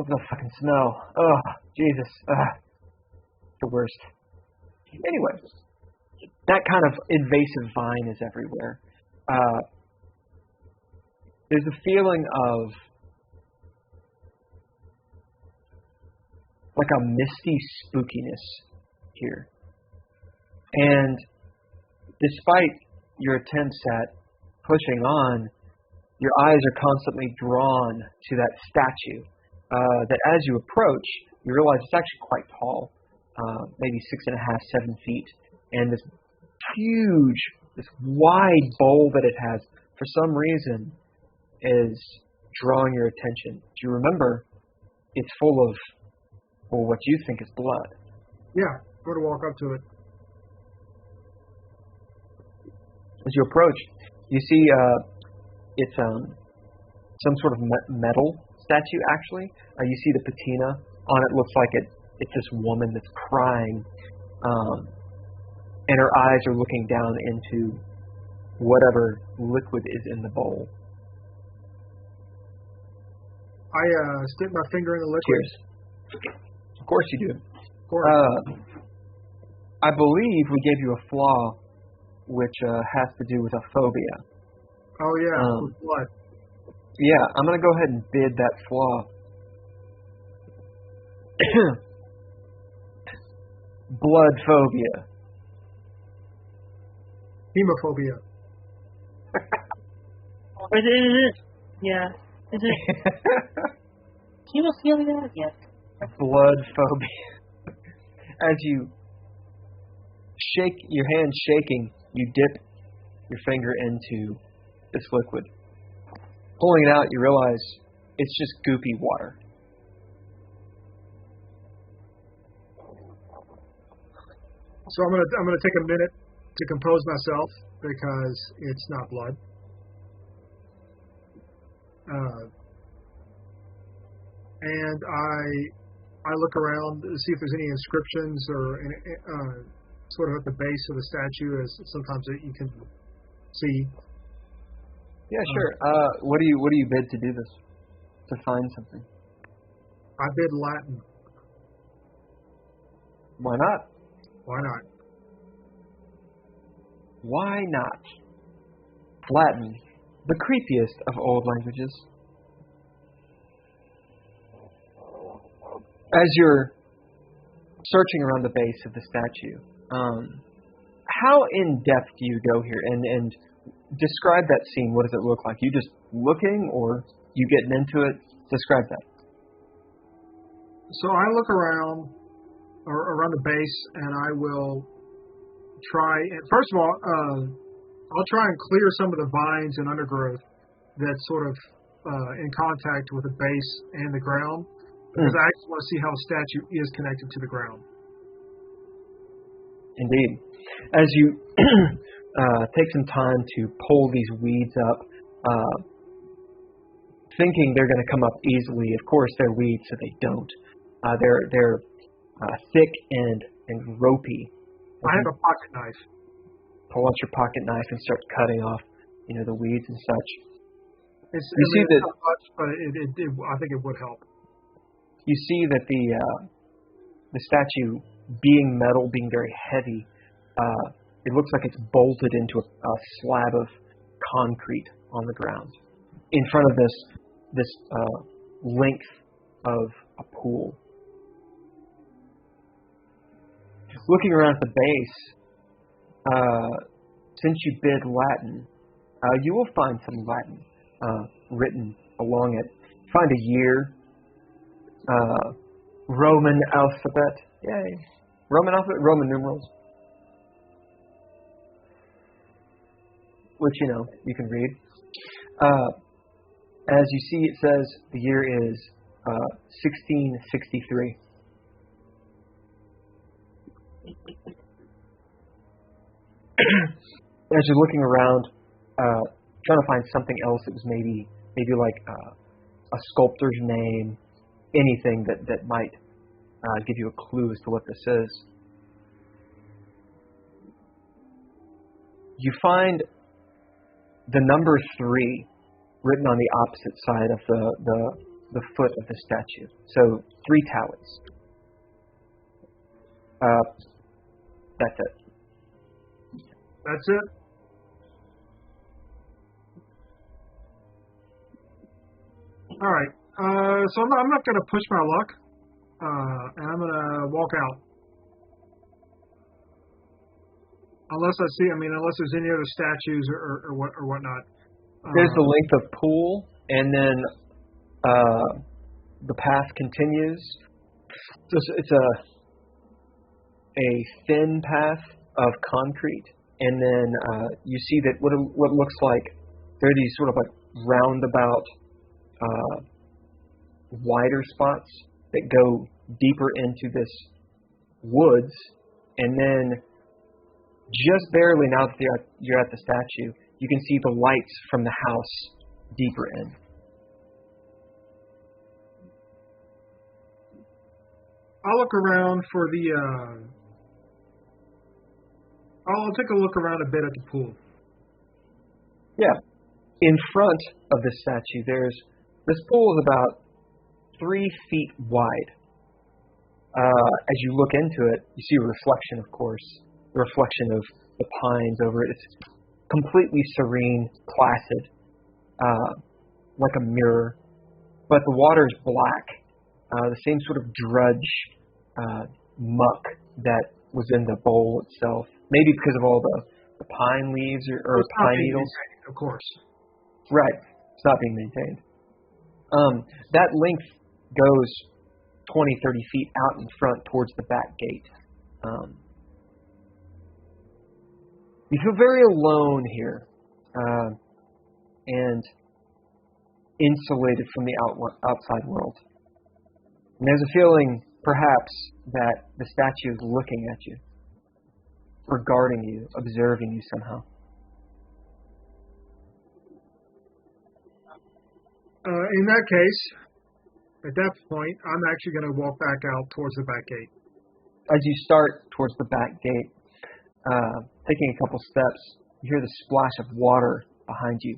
Look at the fucking smell. Oh, Jesus. The worst. Anyway, that kind of invasive vine is everywhere. There's a feeling of like a misty spookiness here. And despite your attempts at pushing on, your eyes are constantly drawn to that statue. That as you approach, you realize it's actually quite tall, maybe 6.5, 7 feet. And this huge, this wide bowl that it has, for some reason, is drawing your attention. Do you remember it's full of, well, what you think is blood? Yeah, go to walk up to it. As you approach, you see it's some sort of metal statue, actually. You see the patina on it. Looks like it's this woman that's crying, and her eyes are looking down into whatever liquid is in the bowl. I stick my finger in the liquid. Cheers. Of course you do. Of course. I believe we gave you a flaw, which has to do with a phobia. Oh, yeah. With blood. Yeah, I'm going to go ahead and bid that flaw. Blood phobia. Hemophobia. Is it? Yeah. Is it? Hemophilia? Yes. Blood phobia. As you shake, your hand shaking, you dip your finger into this liquid. Pulling it out, you realize it's just goopy water. So I'm gonna take a minute to compose myself because it's not blood. And I look around to see if there's any inscriptions or sort of at the base of the statue, as sometimes you can see. Yeah, sure. What do you bid to do this? To find something? I bid Latin. Why not? Why not? Why not? Latin, the creepiest of old languages. As you're searching around the base of the statue, how in depth do you go here? And describe that scene. What does it look like? You just looking, or you getting into it? Describe that. So I look around the base, and I will try. First of all, I'll try and clear some of the vines and undergrowth that's sort of in contact with the base and the ground, because I actually want to see how the statue is connected to the ground. Indeed. As you take some time to pull these weeds up, thinking they're going to come up easily. Of course, they're weeds, so they don't. They're thick and ropey. I have a pocket knife. Pull out your pocket knife and start cutting off, the weeds and such. It's not much, but I think it would help. You see that the statue, being metal, being very heavy, it looks like it's bolted into a slab of concrete on the ground in front of this length of a pool. Looking around at the base, since you bid Latin, you will find some Latin written along it. Find a year, Roman alphabet. Yay. Roman alphabet, Roman numerals. Which, you can read. As you see, it says the year is 1663. As you're looking around, trying to find something else that was maybe like a sculptor's name, anything that might give you a clue as to what this is. You find the number 3 written on the opposite side of the foot of the statue. So 3 talons. That's it. That's it? All right. So I'm not going to push my luck, and I'm going to walk out. Unless there's any other statues or whatnot. There's the length of pool, and then the path continues. It's a thin path of concrete, and then you see that what looks like there are these sort of like roundabout wider spots that go deeper into this woods, and then just barely, now that you're at the statue, you can see the lights from the house deeper in. I'll look around for I'll take a look around a bit at the pool. Yeah. In front of the statue, this pool is about 3 feet wide. As you look into it, you see a reflection, of course. The reflection of the pines over it. It's completely serene, placid, like a mirror. But the water is black, the same sort of drudge muck that was in the bowl itself. Maybe because of all the pine leaves or pine needles. Of course. Right. It's not being maintained. That length goes 20, 30 feet out in front towards the back gate. You feel very alone here, and insulated from the outside world. And there's a feeling, perhaps, that the statue is looking at you, regarding you, observing you somehow. In that case, at that point, I'm actually going to walk back out towards the back gate. As you start towards the back gate, taking a couple steps, you hear the splash of water behind you.